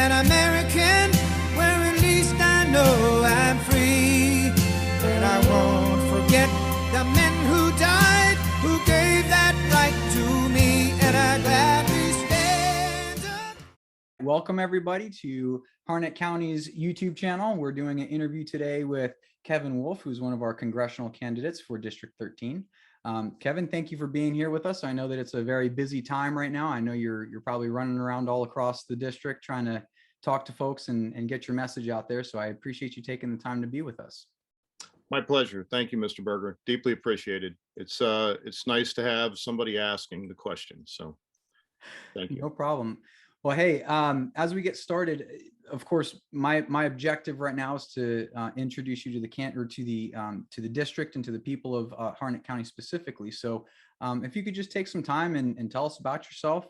an American where at least I know I'm free. And I won't forget the men who died, who gave that right to me, and I gladly stand up. Welcome everybody to Harnett County's YouTube channel. We're doing an interview today with Kevin Wolff, who's one of our congressional candidates for District 13. Kevin, thank you for being here with us. I know that it's a very busy time right now. I know you're probably running around all across the district trying to talk to folks and get your message out there. So I appreciate you taking the time to be with us. My pleasure. Thank you, Mr. Berger. Deeply appreciated. It's nice to have somebody asking the question. So thank you. No problem. Well, hey, as we get started, of course, my objective right now is to introduce you to the district and to the people of Harnett County specifically. So if you could just take some time and tell us about yourself,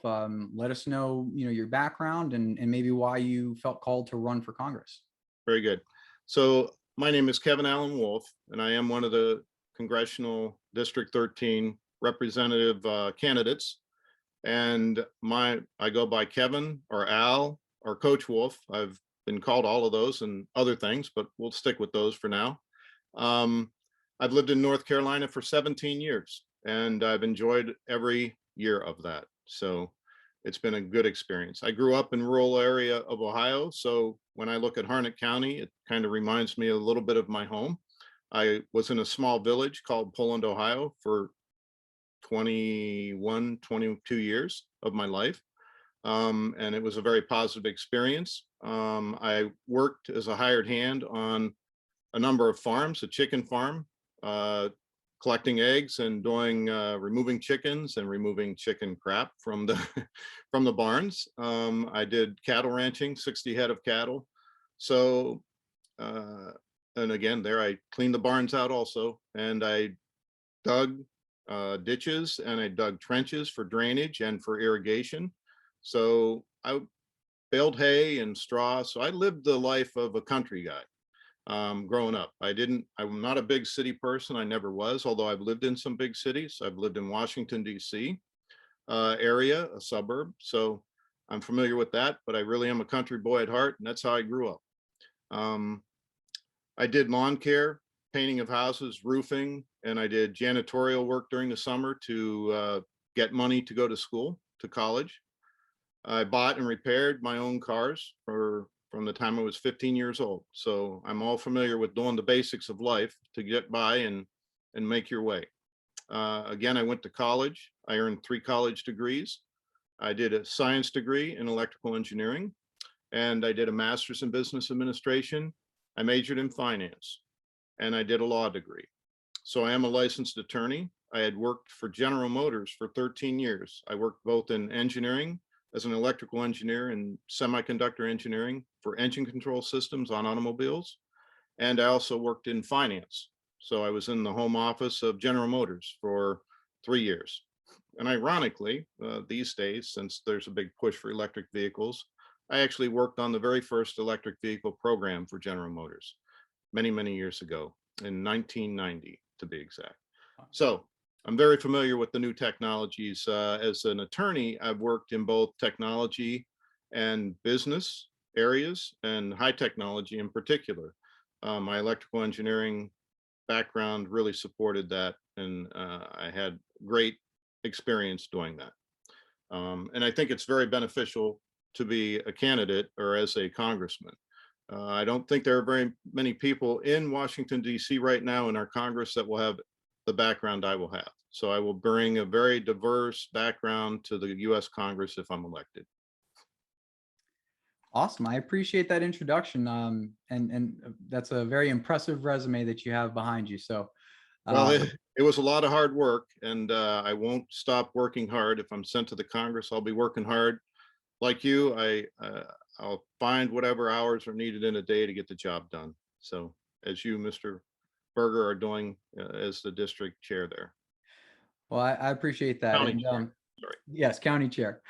let us know, your background and maybe why you felt called to run for Congress. Very good. So my name is Kevin Allen Wolff, and I am one of the Congressional District 13 representative candidates. And I go by Kevin or Al or Coach Wolff. I've been called all of those and other things, but we'll stick with those for now. I've lived in North Carolina for 17 years, and I've enjoyed every year of that. So it's been a good experience. I grew up in rural area of Ohio, so when I look at Harnett County, it kind of reminds me a little bit of my home. I was in a small village called Poland, Ohio for 22 years of my life. And it was a very positive experience. I worked as a hired hand on a number of farms, a chicken farm, collecting eggs and doing removing chickens and removing chicken crap from the from the barns. I did cattle ranching, 60 head of cattle. So and again, there I cleaned the barns out also, and I dug ditches and I dug trenches for drainage and for irrigation. So I baled hay and straw. So I lived the life of a country guy growing up. I'm not a big city person. I never was, although I've lived in some big cities. I've lived in Washington, D.C. Area, a suburb. So I'm familiar with that, but I really am a country boy at heart, and that's how I grew up. I did lawn care, painting of houses, roofing, and I did janitorial work during the summer to get money to go to school, to college. I bought and repaired my own cars from the time I was 15 years old. So I'm all familiar with doing the basics of life to get by and make your way. Again, I went to college. I earned 3 college degrees. I did a science degree in electrical engineering, and I did a master's in business administration. I majored in finance, and I did a law degree. So I am a licensed attorney. I had worked for General Motors for 13 years. I worked both in engineering as an electrical engineer and semiconductor engineering for engine control systems on automobiles. And I also worked in finance. So I was in the home office of General Motors for 3 years. And ironically, these days, since there's a big push for electric vehicles, I actually worked on the very first electric vehicle program for General Motors many, many years ago, in 1990 to be exact. So I'm very familiar with the new technologies. As an attorney, I've worked in both technology and business areas, and high technology in particular. My electrical engineering background really supported that, and I had great experience doing that. And I think it's very beneficial to be a candidate or as a congressman. I don't think there are very many people in Washington, D.C. right now in our Congress that will have the background I will have. So I will bring a very diverse background to the U.S. Congress if I'm elected. Awesome. I appreciate that introduction. And that's a very impressive resume that you have behind you. So well, it was a lot of hard work, and I won't stop working hard. If I'm sent to the Congress, I'll be working hard. Like you, I'll find whatever hours are needed in a day to get the job done. So as you, Mr. Berger, are doing as the district chair there. Well, I appreciate that. County And, chair. Sorry. Yes, county chair.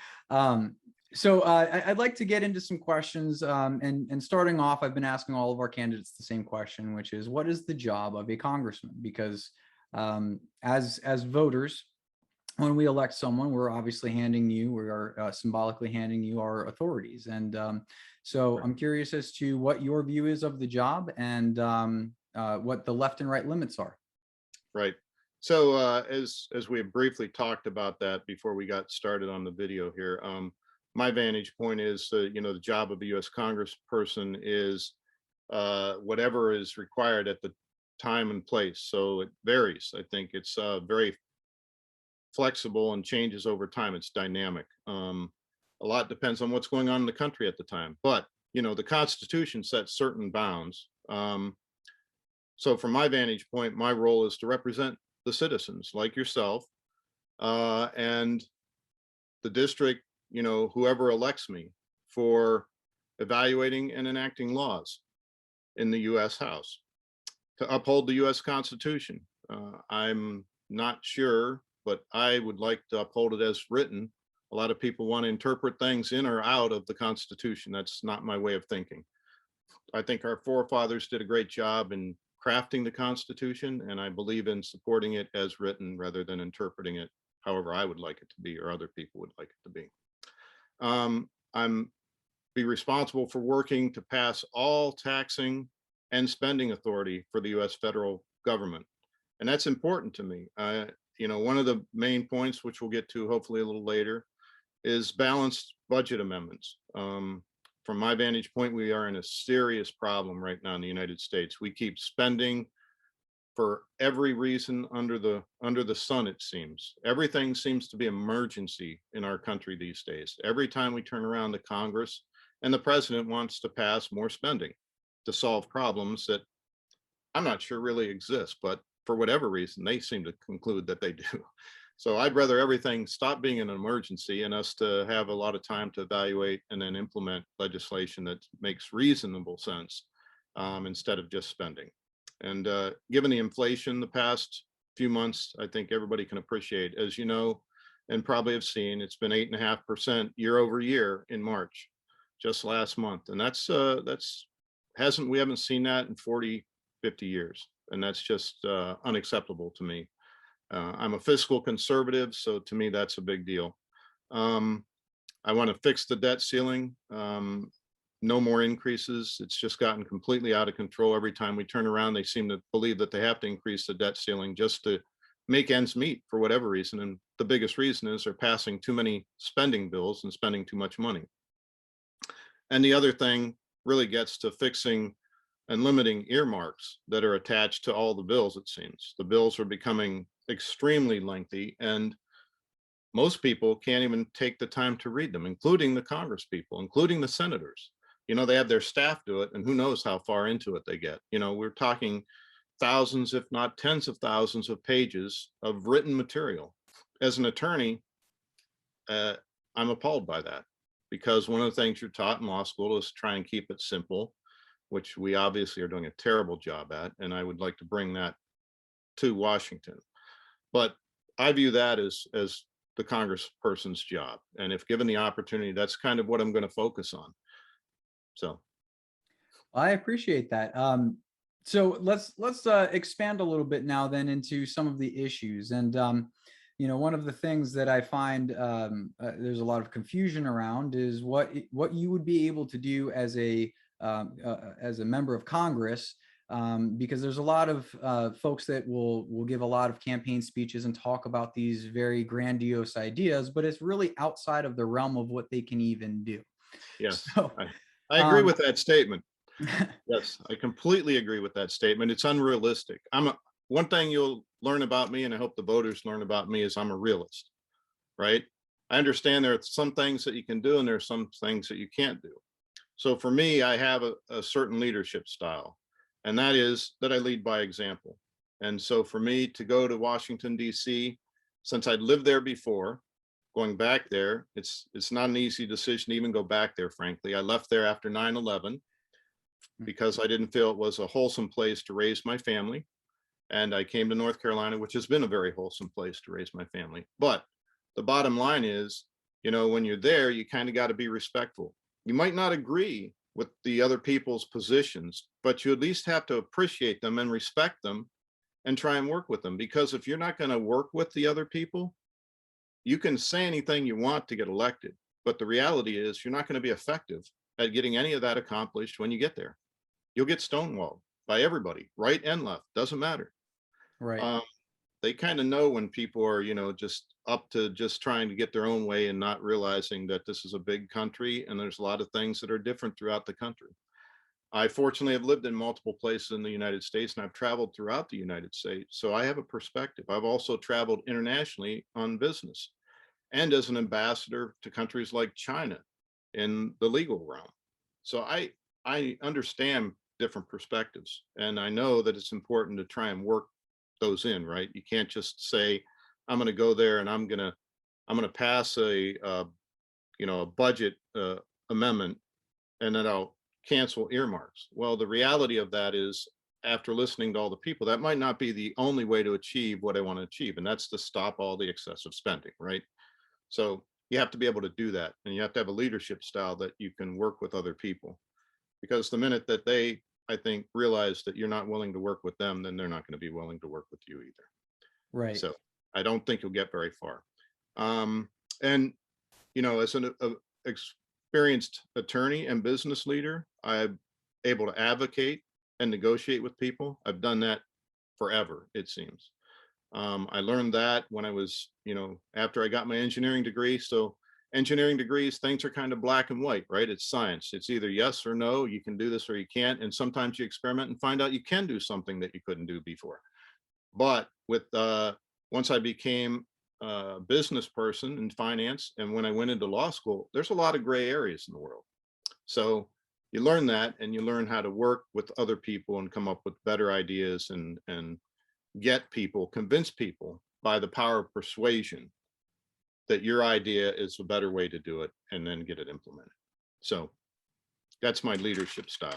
So I'd like to get into some questions. And starting off, I've been asking all of our candidates the same question, which is, what is the job of a congressman? Because as voters, when we elect someone, we're obviously we are symbolically handing you our authorities. And so I'm curious as to what your view is of the job and what the left and right limits are. Right. So as we have briefly talked about that before we got started on the video here, my vantage point is, the job of the U.S. Congressperson is whatever is required at the time and place. So it varies. I think it's very flexible and changes over time. It's dynamic. A lot depends on what's going on in the country at the time. But, the Constitution sets certain bounds. So from my vantage point, my role is to represent the citizens like yourself and the district, whoever elects me, for evaluating and enacting laws in the U.S. House to uphold the U.S. Constitution. I'm not sure, but I would like to uphold it as written. A lot of people want to interpret things in or out of the Constitution. That's not my way of thinking. I think our forefathers did a great job in crafting the Constitution, and I believe in supporting it as written rather than interpreting it however I would like it to be or other people would like it to be. I'm be responsible for working to pass all taxing and spending authority for the U.S. federal government. And that's important to me. One of the main points, which we'll get to hopefully a little later, is balanced budget amendments. From my vantage point, we are in a serious problem right now in the United States. We keep spending for every reason under the sun, it seems. Everything seems to be emergency in our country these days. Every time we turn around to Congress and the president wants to pass more spending to solve problems that I'm not sure really exist, but for whatever reason, they seem to conclude that they do. So I'd rather everything stop being an emergency and us to have a lot of time to evaluate and then implement legislation that makes reasonable sense instead of just spending. And given the inflation the past few months, I think everybody can appreciate, as you know, and probably have seen, it's been 8.5% year over year in March, just last month. And we haven't seen that in 40, 50 years. And that's just unacceptable to me. I'm a fiscal conservative, so to me, that's a big deal. I want to fix the debt ceiling. No more increases. It's just gotten completely out of control. Every time we turn around, they seem to believe that they have to increase the debt ceiling just to make ends meet for whatever reason. And the biggest reason is they're passing too many spending bills and spending too much money. And the other thing really gets to fixing and limiting earmarks that are attached to all the bills, it seems. The bills are becoming extremely lengthy, and most people can't even take the time to read them, including the Congress people, including the senators. They have their staff do it, and who knows how far into it they get. We're talking thousands, if not tens of thousands of pages of written material. As an attorney, I'm appalled by that, because one of the things you're taught in law school is try and keep it simple, which we obviously are doing a terrible job at, and I would like to bring that to Washington. But I view that as the Congressperson's job, and if given the opportunity, that's kind of what I'm going to focus on. So I appreciate that. So let's expand a little bit now then into some of the issues. And one of the things that I find there's a lot of confusion around is what you would be able to do as a member of Congress, because there's a lot of folks that will give a lot of campaign speeches and talk about these very grandiose ideas, but it's really outside of the realm of what they can even do. Yes, so, I agree with that statement. Yes, I completely agree with that statement. It's unrealistic. One thing you'll learn about me, and I hope the voters learn about me, is I'm a realist, right? I understand there are some things that you can do and there are some things that you can't do. So for me, I have a certain leadership style, and that is that I lead by example. And so for me to go to Washington, D.C., since I'd lived there before, going back there, it's not an easy decision to even go back there, frankly. I left there after 9/11 because I didn't feel it was a wholesome place to raise my family. And I came to North Carolina, which has been a very wholesome place to raise my family. But the bottom line is, when you're there, you kind of got to be respectful. You might not agree with the other people's positions, but you at least have to appreciate them and respect them and try and work with them. Because if you're not going to work with the other people, you can say anything you want to get elected, but the reality is you're not going to be effective at getting any of that accomplished when you get there. You'll get stonewalled by everybody, right and left, doesn't matter. Right. Um, they kind of know when people are, just up to just trying to get their own way and not realizing that this is a big country and there's a lot of things that are different throughout the country. I fortunately have lived in multiple places in the United States, and I've traveled throughout the United States. So I have a perspective. I've also traveled internationally on business and as an ambassador to countries like China in the legal realm. So I understand different perspectives, and I know that it's important to try and work those in, right? You can't just say, I'm going to go there and I'm going to pass a budget amendment and then I'll cancel earmarks. Well, the reality of that is, after listening to all the people, that might not be the only way to achieve what I want to achieve, and that's to stop all the excessive spending, right? So you have to be able to do that, and you have to have a leadership style that you can work with other people, because the minute that they, I think, realize that you're not willing to work with them, then they're not going to be willing to work with you either. Right. So I don't think you'll get very far. And as an experienced attorney and business leader, I'm able to advocate and negotiate with people. I've done that forever, it seems. I learned that when I was, after I got my engineering degree. So engineering degrees, things are kind of black and white, right? It's science. It's either yes or no. You can do this or you can't. And sometimes you experiment and find out you can do something that you couldn't do before. But with once I became a business person in finance, and when I went into law school, there's a lot of gray areas in the world. So you learn that, and you learn how to work with other people and come up with better ideas and get people, convince people by the power of persuasion that your idea is a better way to do it, and then get it implemented. So that's my leadership style.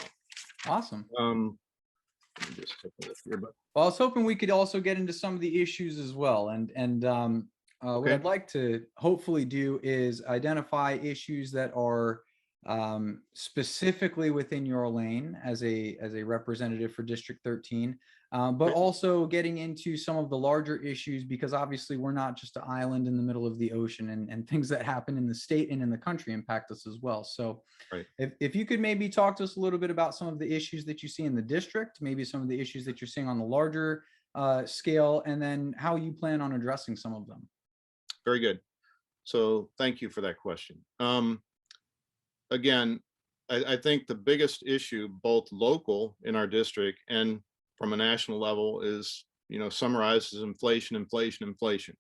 Awesome. Let me just take a look here, but Well, I was hoping we could also get into some of the issues as well. What Okay. I'd like to hopefully do is identify issues that are specifically within your lane as a representative for District 13, but Okay. also getting into some of the larger issues, because obviously we're not just an island in the middle of the ocean, and things that happen in the state and in the country impact us as well. So Right. if you could maybe talk to us a little bit about some of the issues that you see in the district, maybe some of the issues that you're seeing on the larger scale, and then how you plan on addressing some of them. Very good. So thank you for that question. Again, I think the biggest issue, both local in our district and from a national level, is, summarized as inflation, inflation, inflation.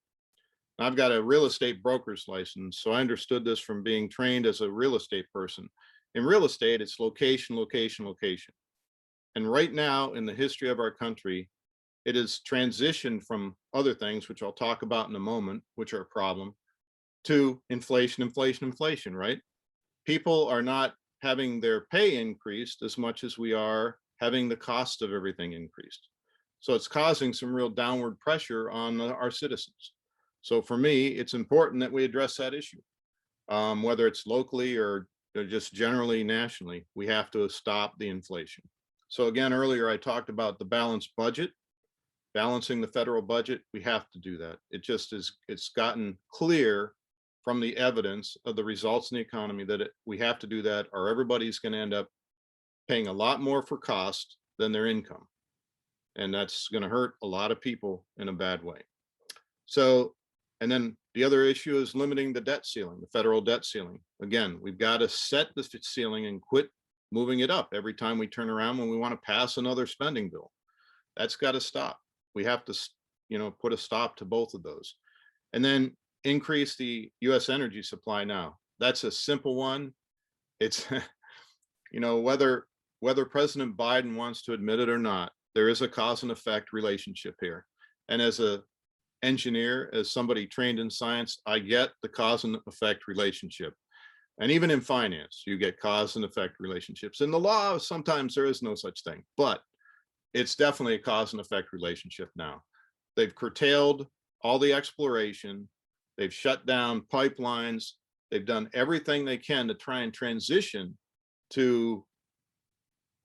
I've got a real estate broker's license, so I understood this from being trained as a real estate person. In real estate, it's location, location, location. And right now in the history of our country, it has transitioned from other things, which I'll talk about in a moment, which are a problem, to inflation, inflation, inflation, right? People are not having their pay increased as much as we are having the cost of everything increased. So it's causing some real downward pressure on our citizens. So for me, it's important that we address that issue, whether it's locally or just generally nationally. We have to stop the inflation. So again, earlier I talked about the balanced budget, balancing the federal budget. We have to do that. It's gotten clear from the evidence of the results in the economy that we have to do that, or everybody's going to end up paying a lot more for cost than their income. And that's going to hurt a lot of people in a bad way. So, and then the other issue is limiting the debt ceiling, the federal debt ceiling. Again, we've got to set the ceiling and quit moving it up every time we turn around when we want to pass another spending bill. That's got to stop. We have to, put a stop to both of those. And then increase the US energy supply now. That's a simple one. It's, whether President Biden wants to admit it or not, there is a cause and effect relationship here. And as a engineer, as somebody trained in science, I get the cause and effect relationship. And even in finance, you get cause and effect relationships. In the law, sometimes there is no such thing, but it's definitely a cause and effect relationship now. They've curtailed all the exploration. They've shut down pipelines. They've done everything they can to try and transition to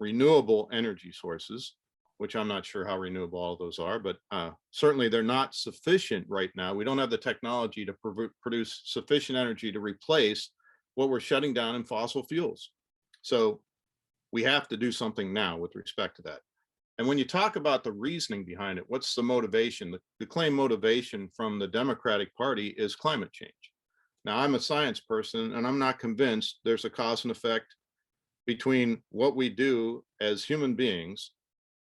renewable energy sources. which I'm not sure how renewable all those are, but certainly they're not sufficient right now. We don't have the technology to produce sufficient energy to replace what we're shutting down in fossil fuels. So we have to do something now with respect to that. And when you talk about the reasoning behind it, what's the motivation? The claim motivation from the Democratic Party is climate change. Now, I'm a science person, and I'm not convinced there's a cause and effect between what we do as human beings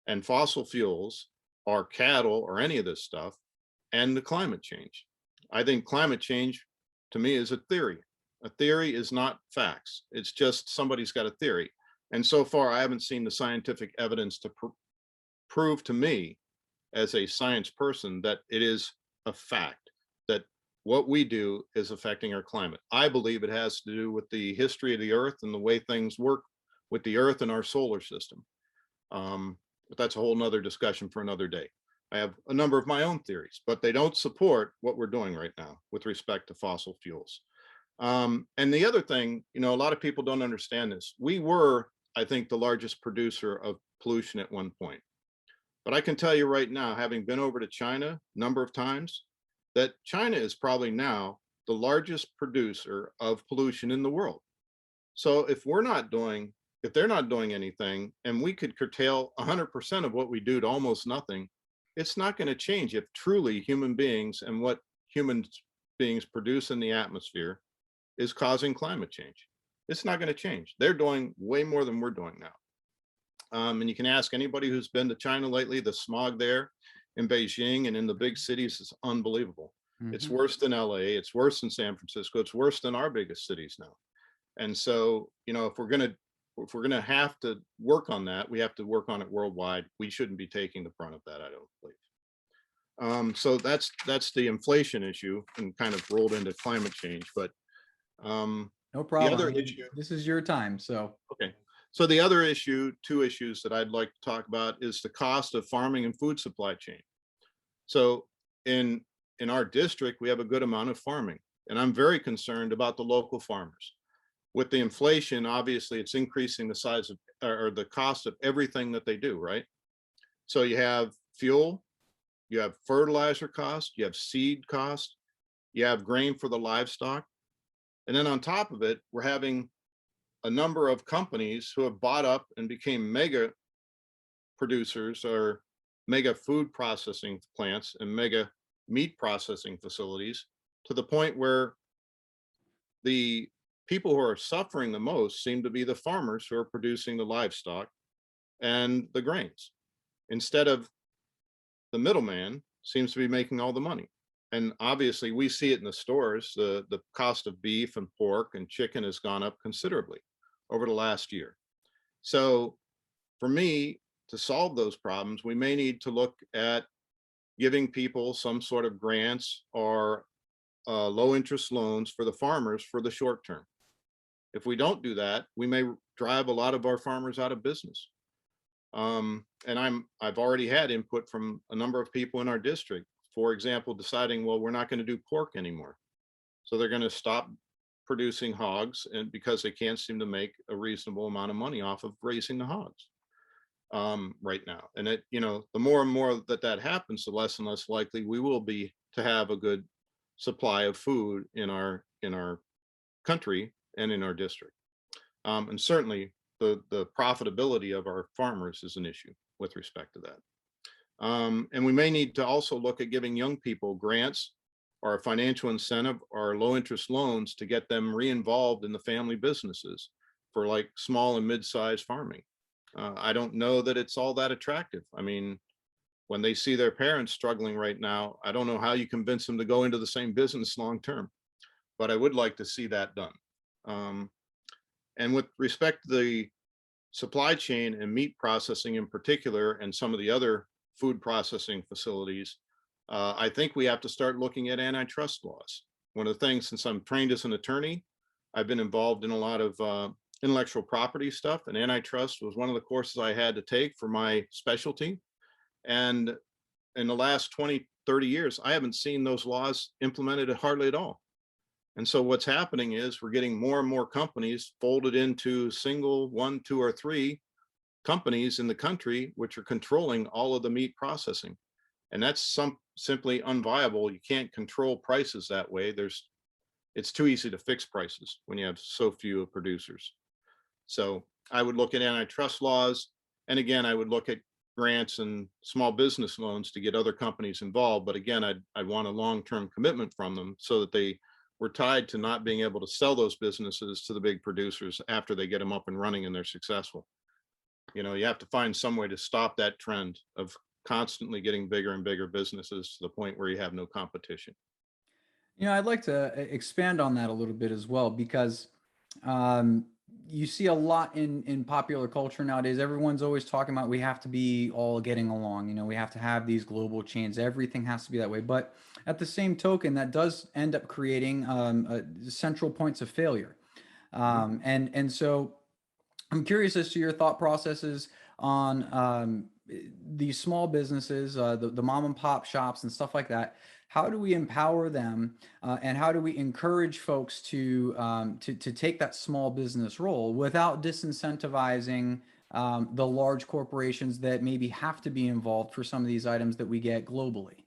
and fossil fuels or cattle or any of this stuff and the climate change. I think climate change, to me, is a theory. A theory is not facts. It's just somebody's got a theory. And so far, I haven't seen the scientific evidence to prove to me as a science person that it is a fact that what we do is affecting our climate. I believe it has to do with the history of the earth and the way things work with the earth and our solar system. But that's a whole nother discussion for another day. I have a number of my own theories, but they don't support what we're doing right now with respect to fossil fuels. And the other thing, a lot of people don't understand this. We were, I think, the largest producer of pollution at one point. But I can tell you right now, having been over to China a number of times, that China is probably now the largest producer of pollution in the world. So if they're not doing anything, and we could curtail 100% of what we do to almost nothing, it's not going to change if truly human beings and what human beings produce in the atmosphere is causing climate change. It's not going to change. They're doing way more than we're doing now. And you can ask anybody who's been to China lately, the smog there in Beijing and in the big cities is unbelievable. It's worse than LA, it's worse than San Francisco, it's worse than our biggest cities now. And so, if we're gonna have to work on that, we have to work on it worldwide. We shouldn't be taking the brunt of that, I don't believe. So that's the inflation issue and kind of rolled into climate change. But no problem. This is your time. So okay. So the other issue, two issues that I'd like to talk about is the cost of farming and food supply chain. So in our district, we have a good amount of farming, and I'm very concerned about the local farmers. With the inflation, obviously, it's increasing the size of or the cost of everything that they do, right? So you have fuel, you have fertilizer cost, you have seed cost, you have grain for the livestock. And then on top of it, we're having a number of companies who have bought up and became mega producers or mega food processing plants and mega meat processing facilities, to the point where the people who are suffering the most seem to be the farmers who are producing the livestock and the grains, instead of the middleman seems to be making all the money. And obviously we see it in the stores. The cost of beef and pork and chicken has gone up considerably over the last year. So for me, to solve those problems, we may need to look at giving people some sort of grants or low interest loans for the farmers for the short term. If we don't do that, we may drive a lot of our farmers out of business. And I've already had input from a number of people in our district, for example, deciding, well, we're not going to do pork anymore. So they're going to stop producing hogs, and because they can't seem to make a reasonable amount of money off of raising the hogs right now. And the more and more that happens, the less and less likely we will be to have a good supply of food in our country and in our district. And certainly the profitability of our farmers is an issue with respect to that. And we may need to also look at giving young people grants or a financial incentive or low interest loans to get them re-involved in the family businesses for like small and mid-sized farming. I don't know that it's all that attractive. I mean, when they see their parents struggling right now, I don't know how you convince them to go into the same business long term, but I would like to see that done. And with respect to the supply chain and meat processing in particular, and some of the other food processing facilities, I think we have to start looking at antitrust laws. One of the things, since I'm trained as an attorney, I've been involved in a lot of intellectual property stuff, and antitrust was one of the courses I had to take for my specialty. And in the last 20, 30 years, I haven't seen those laws implemented hardly at all. And so what's happening is we're getting more and more companies folded into single, one, two, or three companies in the country which are controlling all of the meat processing. And that's simply unviable. You can't control prices that way. It's too easy to fix prices when you have so few producers. So I would look at antitrust laws. And again, I would look at grants and small business loans to get other companies involved. But again, I'd want a long-term commitment from them so that they were tied to not being able to sell those businesses to the big producers after they get them up and running and they're successful. You know, you have to find some way to stop that trend of constantly getting bigger and bigger businesses to the point where you have no competition. You know, I'd like to expand on that a little bit as well, because you see a lot in popular culture nowadays. Everyone's always talking about we have to be all getting along. You know, we have to have these global chains. Everything has to be that way. But at the same token, that does end up creating central points of failure. And so I'm curious as to your thought processes on these small businesses, the mom and pop shops and stuff like that. How do we empower them, and how do we encourage folks to take that small business role without disincentivizing the large corporations that maybe have to be involved for some of these items that we get globally?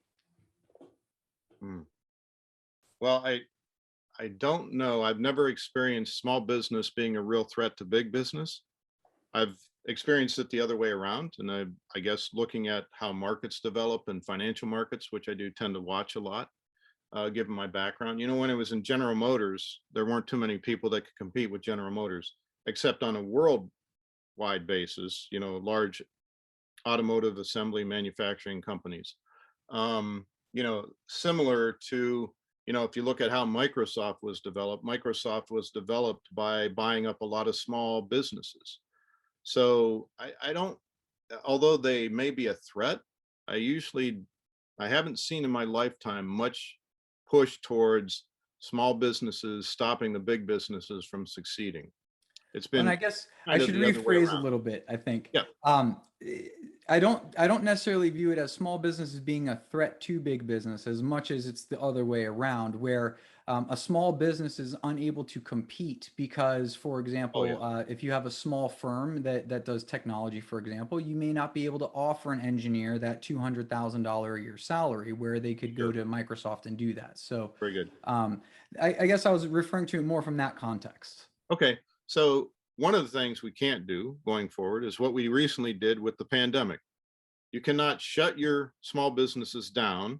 Well, I don't know. I've never experienced small business being a real threat to big business. I've experienced it the other way around. And I guess looking at how markets develop and financial markets, which I do tend to watch a lot, given my background. You know, when I was in General Motors, there weren't too many people that could compete with General Motors, except on a worldwide basis, you know, large automotive assembly manufacturing companies. You know, similar to, you know, if you look at how Microsoft was developed by buying up a lot of small businesses. So I don't, although they may be a threat, I haven't seen in my lifetime much push towards small businesses stopping the big businesses from succeeding. It's And been I guess I kind of should the other way rephrase a around. little bit, I think. Yeah. I don't necessarily view it as small business as being a threat to big business as much as it's the other way around, where a small business is unable to compete because, for Oh, example, yeah. if you have a small firm that does technology, for example, you may not be able to offer an engineer that $200,000 a year salary where they could go Sure. to Microsoft and do that. So Very good. I guess I was referring to it more from that context. Okay. So one of the things we can't do going forward is what we recently did with the pandemic. You cannot shut your small businesses down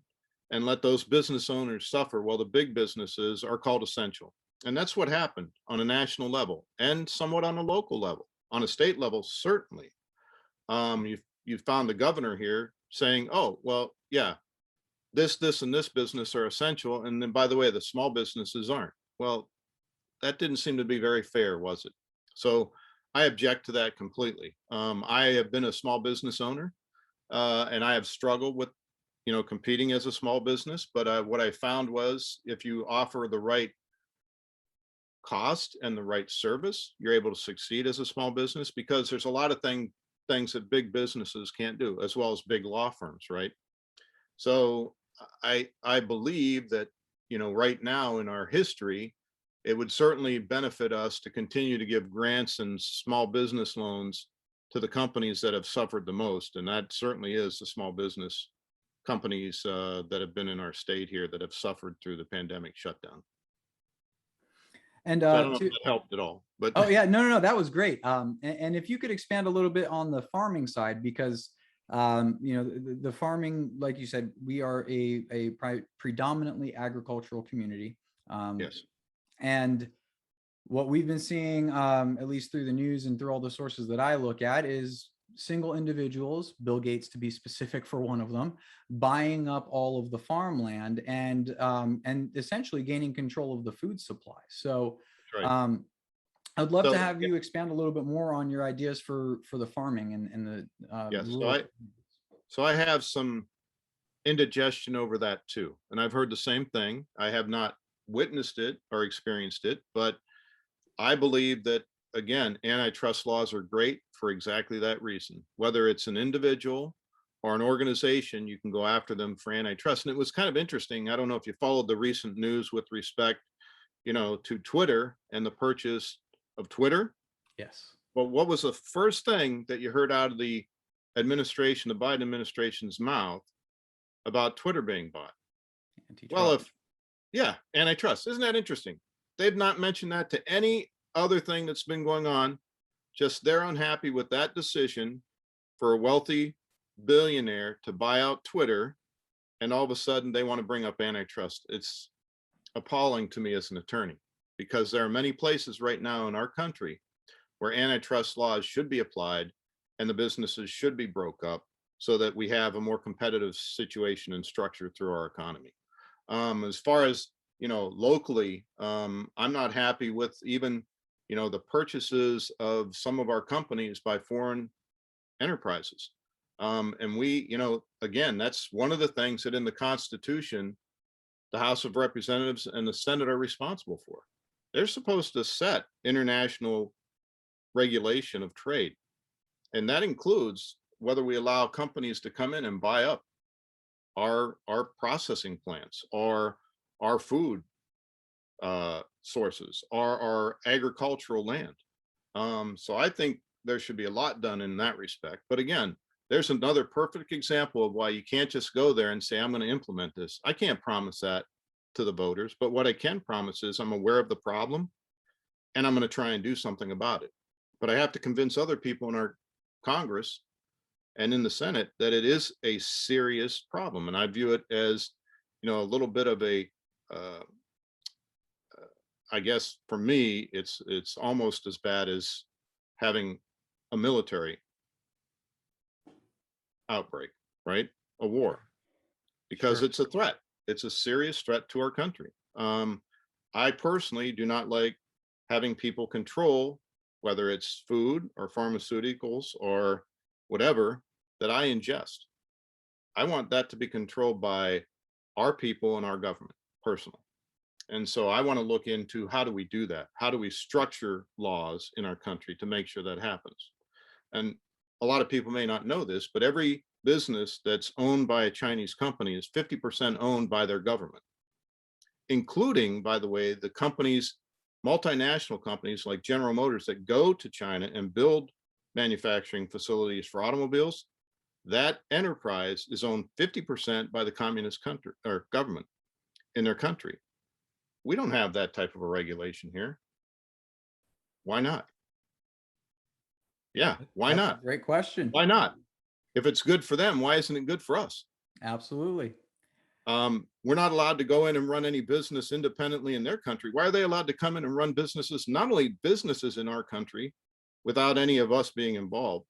and let those business owners suffer while the big businesses are called essential. And that's what happened on a national level and somewhat on a local level. On a state level, certainly. You found the governor here saying, oh, well, yeah, this, and this business are essential. And then, by the way, the small businesses aren't. Well, that didn't seem to be very fair, was it? So I object to that completely. I have been a small business owner, and I have struggled with, you know, competing as a small business. But what I found was if you offer the right cost and the right service, you're able to succeed as a small business, because there's a lot of things that big businesses can't do, as well as big law firms, right? So I believe that, you know, right now in our history, it would certainly benefit us to continue to give grants and small business loans to the companies that have suffered the most. And that certainly is the small business companies that have been in our state here that have suffered through the pandemic shutdown. And So I don't know if that helped at all, but oh yeah, no, that was great. And if you could expand a little bit on the farming side, because you know, the farming, like you said, we are a predominantly agricultural community. yes, And what we've been seeing, at least through the news and through all the sources that I look at, is single individuals, Bill Gates to be specific for one of them, buying up all of the farmland and essentially gaining control of the food supply. So that's right. I'd love to So have you expand a little bit more on your ideas for the farming and the yes, rural. so I have some indigestion over that too, and I've heard the same thing. I have not witnessed it or experienced it, but I believe that, again, antitrust laws are great for exactly that reason. Whether it's an individual or an organization, you can go after them for antitrust. And it was kind of interesting. I don't know if you followed the recent news with respect, you know, to Twitter and the purchase of Twitter. Yes. Well, what was the first thing that you heard out of the administration, the Biden administration's mouth about Twitter being bought? Well, Antitrust. yeah, antitrust. Isn't that interesting? They've not mentioned that to any other thing that's been going on. Just they're unhappy with that decision for a wealthy billionaire to buy out Twitter, and all of a sudden they want to bring up antitrust. It's appalling to me as an attorney, because there are many places right now in our country where antitrust laws should be applied and the businesses should be broke up so that we have a more competitive situation and structure through our economy. As far as, locally, I'm not happy with even, the purchases of some of our companies by foreign enterprises. And we, again, that's one of the things that in the Constitution, the House of Representatives and the Senate are responsible for. They're supposed to set international regulation of trade. And that includes whether we allow companies to come in and buy up our processing plants, or our food sources, or our agricultural land. So I think there should be a lot done in that respect. But again, there's another perfect example of why you can't just go there and say, I'm going to implement this. I can't promise that to the voters, but what I can promise is I'm aware of the problem and I'm going to try and do something about it. But I have to convince other people in our Congress and in the Senate that it is a serious problem. And I view it as, a little bit of a, I guess for me, it's almost as bad as having a military outbreak, right? A war, because Sure. it's a threat. It's a serious threat to our country. I personally do not like having people control whether it's food or pharmaceuticals or whatever that I ingest. I want that to be controlled by our people and our government personally. And so I want to look into, how do we do that? How do we structure laws in our country to make sure that happens? And a lot of people may not know this, but every business that's owned by a Chinese company is 50% owned by their government, including, by the way, the companies, multinational companies like General Motors that go to China and build manufacturing facilities for automobiles. That enterprise is owned 50% by the communist country or government in their country. We don't have that type of a regulation here. Why not? Yeah, why That's a not? great question. Why not? If it's good for them, why isn't it good for us? Absolutely. We're not allowed to go in and run any business independently in their country. Why are they allowed to come in and run businesses, not only businesses in our country without any of us being involved,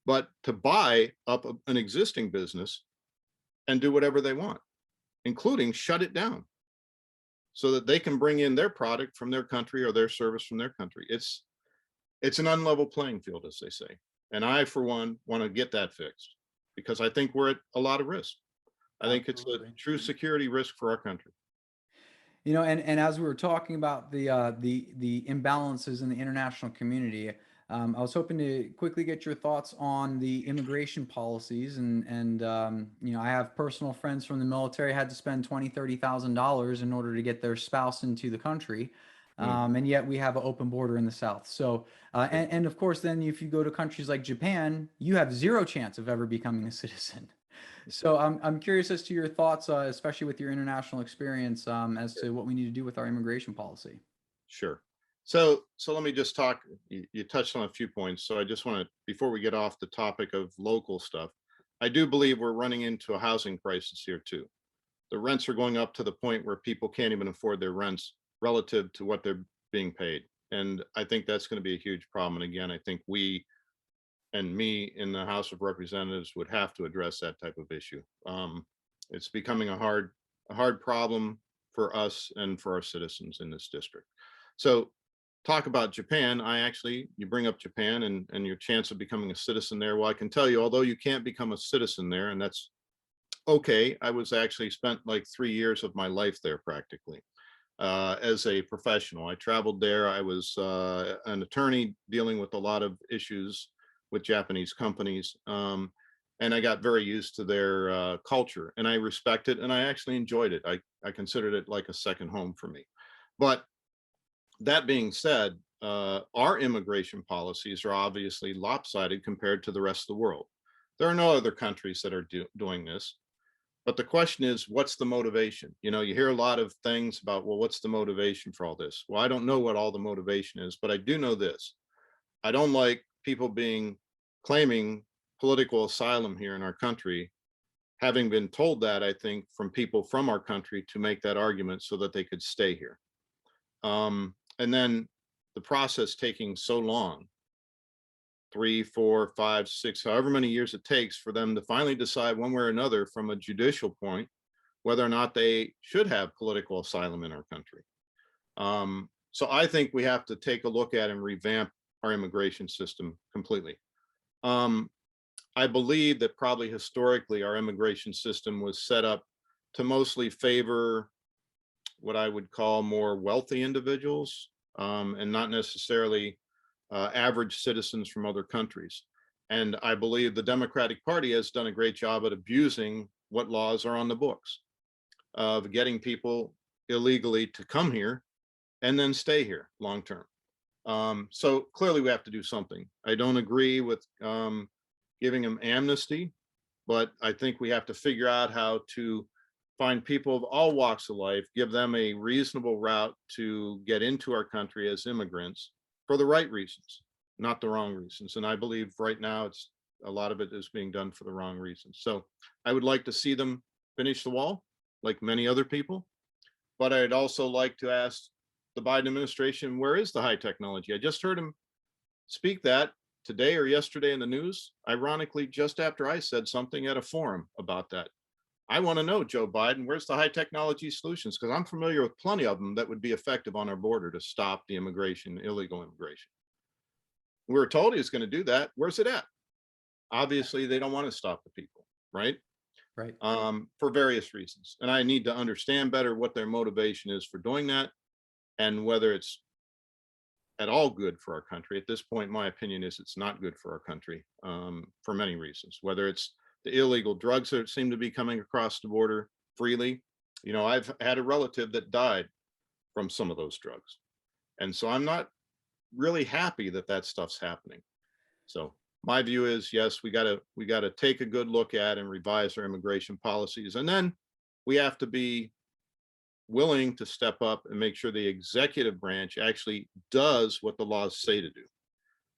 but to buy up an existing business and do whatever they want, including shut it down so that they can bring in their product from their country or their service from their country. It's an unlevel playing field, as they say. And I, for one, want to get that fixed, because I think we're at a lot of risk. I think it's a Absolutely. true security risk for our country. And as we were talking about the imbalances in the international community, I was hoping to quickly get your thoughts on the immigration policies. And I have personal friends from the military had to spend $20,000-$30,000 in order to get their spouse into the country. And yet we have an open border in the South. So, and of course, then if you go to countries like Japan, you have zero chance of ever becoming a citizen. So I'm curious as to your thoughts, especially with your international experience, as to what we need to do with our immigration policy. Sure. So let me just talk. You touched on a few points. So I just want to, before we get off the topic of local stuff, I do believe we're running into a housing crisis here too. The rents are going up to the point where people can't even afford their rents relative to what they're being paid. And I think that's going to be a huge problem. And again, I think we and me in the House of Representatives would have to address that type of issue. It's becoming a hard problem for us and for our citizens in this district. So talk about Japan. You bring up Japan and your chance of becoming a citizen there. Well, I can tell you, although you can't become a citizen there, and that's okay, I was actually spent like 3 years of my life there practically as a professional. I traveled there. I was an attorney dealing with a lot of issues with Japanese companies. And I got very used to their culture, and I respect it, and I actually enjoyed it. I considered it like a second home for me. But that being said, our immigration policies are obviously lopsided compared to the rest of the world. There are no other countries that are doing this. But the question is, what's the motivation? You know, you hear a lot of things about, well, what's the motivation for all this? Well, I don't know what all the motivation is, but I do know this. I don't like people claiming political asylum here in our country, having been told that, I think, from people from our country to make that argument so that they could stay here. And then the process taking so long, 3, 4, 5, 6, however many years it takes for them to finally decide one way or another from a judicial point, whether or not they should have political asylum in our country. So I think we have to take a look at and revamp our immigration system completely. I believe that probably historically our immigration system was set up to mostly favor what I would call more wealthy individuals, and not necessarily average citizens from other countries. And I believe the Democratic Party has done a great job at abusing what laws are on the books, of getting people illegally to come here and then stay here long term. So clearly we have to do something. I don't agree with giving them amnesty, but I think we have to figure out how to find people of all walks of life, give them a reasonable route to get into our country as immigrants for the right reasons, not the wrong reasons. And I believe right now a lot of it is being done for the wrong reasons. So I would like to see them finish the wall like many other people, but I'd also like to ask the Biden administration, where is the high technology? I just heard him speak that today or yesterday in the news, ironically, just after I said something at a forum about that. I want to know, Joe Biden, where's the high technology solutions? Because I'm familiar with plenty of them that would be effective on our border to stop the illegal immigration. We were told he was going to do that. Where's it at? Obviously, they don't want to stop the people, right? Right. For various reasons. And I need to understand better what their motivation is for doing that and whether it's at all good for our country. At this point, my opinion is it's not good for our country, for many reasons, whether it's the illegal drugs that seem to be coming across the border freely. You know, I've had a relative that died from some of those drugs. And so I'm not really happy that that stuff's happening. So my view is, yes, we got to take a good look at and revise our immigration policies. And then we have to be willing to step up and make sure the executive branch actually does what the laws say to do.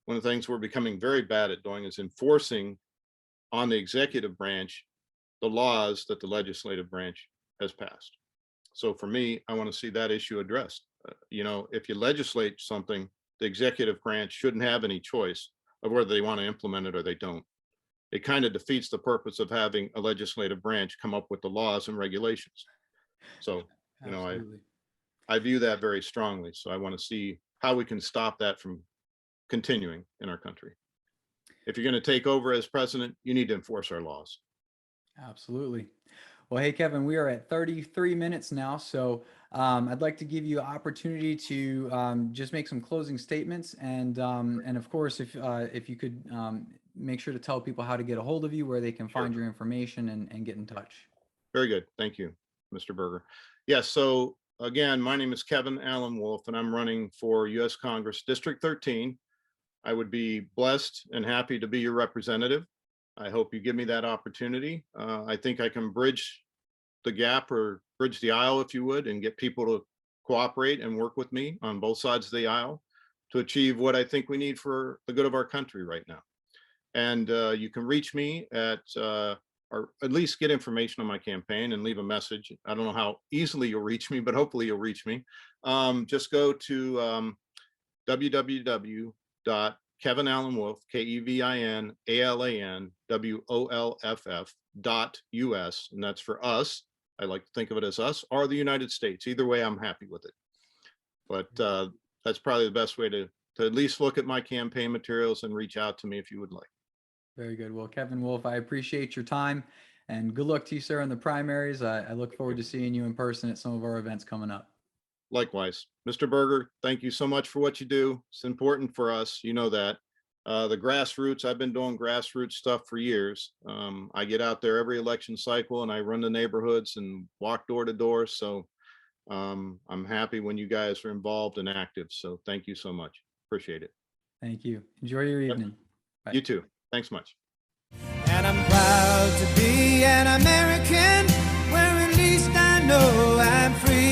One of the things we're becoming very bad at doing is enforcing on the executive branch the laws that the legislative branch has passed. So for me, I want to see that issue addressed. You know, if you legislate something, the executive branch shouldn't have any choice of whether they want to implement it or they don't. It kind of defeats the purpose of having a legislative branch come up with the laws and regulations. So, you know, I view that very strongly. So I want to see how we can stop that from continuing in our country. If you're going to take over as president, you need to enforce our laws. Absolutely. Well, hey, Kevin, we are at 33 minutes now. So I'd like to give you an opportunity to just make some closing statements. And of course, if you could make sure to tell people how to get a hold of you, where they can find your information and get in touch. Very good. Thank you, Mr. Berger. Yes. So again, my name is Kevin Allen Wolff, and I'm running for U.S. Congress District 13. I would be blessed and happy to be your representative. I hope you give me that opportunity. I think I can bridge the gap or bridge the aisle, if you would, and get people to cooperate and work with me on both sides of the aisle to achieve what I think we need for the good of our country right now. And you can reach me at, or at least get information on my campaign and leave a message. I don't know how easily you'll reach me, but hopefully you'll reach me. Just go to www.kevinallenwolff, KEVINALANWOLFF.US, and that's for us. I like to think of it as us or the United States. Either way, I'm happy with it. But that's probably the best way to at least look at my campaign materials and reach out to me if you would like. Very good. Well, Kevin Wolff, I appreciate your time and good luck to you, sir, in the primaries. I look forward to seeing you in person at some of our events coming up. Likewise. Mr. Berger, thank you so much for what you do. It's important for us. You know that. The grassroots, I've been doing grassroots stuff for years. I get out there every election cycle and I run the neighborhoods and walk door to door. So I'm happy when you guys are involved and active. So thank you so much. Appreciate it. Thank you. Enjoy your evening. Bye. You too. Thanks much. And I'm proud to be an American, where at least I know I'm free.